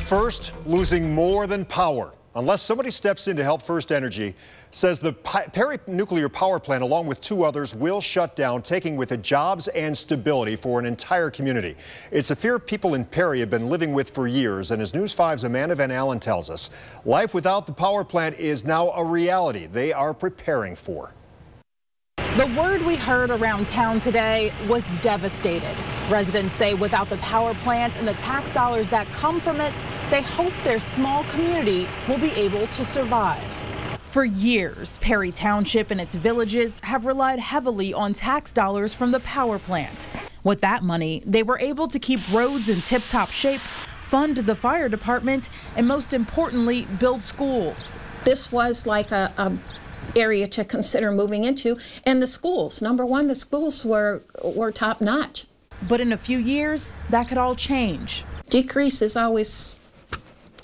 First, losing more than power. Unless somebody steps in to help FirstEnergy, says the Perry nuclear power plant, along with 2 others, will shut down, taking with it jobs and stability for an entire community. It's a fear people in Perry have been living with for years, and as News 5's Amanda Van Allen tells us, life without the power plant is now a reality they are preparing for. The word we heard around town today was devastated. Residents say without the power plant and the tax dollars that come from it, they hope their small community will be able to survive. For years, Perry Township and its villages have relied heavily on tax dollars from the power plant. With that money, they were able to keep roads in tip-top shape, fund the fire department, and most importantly, build schools. This was like a area to consider moving into, and the schools. Number one, the schools were top notch. But in a few years, that could all change. Decrease is always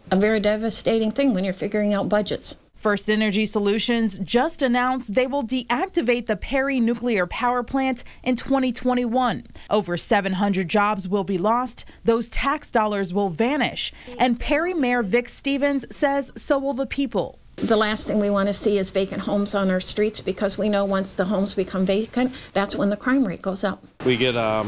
a very devastating thing when you're figuring out budgets. FirstEnergy Solutions just announced they will deactivate the Perry nuclear power plant in 2021. Over 700 jobs will be lost. Those tax dollars will vanish. And Perry Mayor Vic Stevens says so will the people. The last thing we want to see is vacant homes on our streets, because we know once the homes become vacant, that's when the crime rate goes up. We get a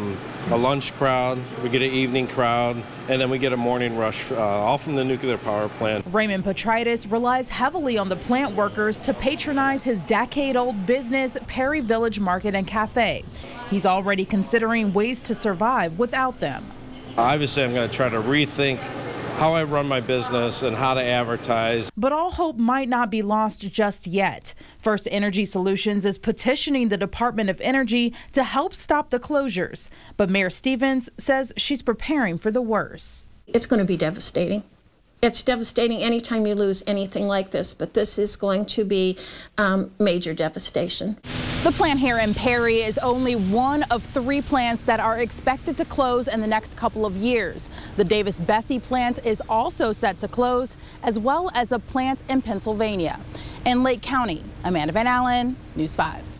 lunch crowd, we get an evening crowd, and then we get a morning rush, all from the nuclear power plant. Raymond Petritis relies heavily on the plant workers to patronize his decade-old business, Perry Village Market and Cafe. He's already considering ways to survive without them. Obviously, I'm going to try to rethink how I run my business and how to advertise. But all hope might not be lost just yet. FirstEnergy Solutions is petitioning the Department of Energy to help stop the closures. But Mayor Stevens says she's preparing for the worst. It's going to be devastating. It's devastating anytime you lose anything like this, but this is going to be major devastation. The plant here in Perry is only one of 3 plants that are expected to close in the next couple of years. The Davis-Besse plant is also set to close, as well as a plant in Pennsylvania. In Lake County, Amanda Van Allen, News 5.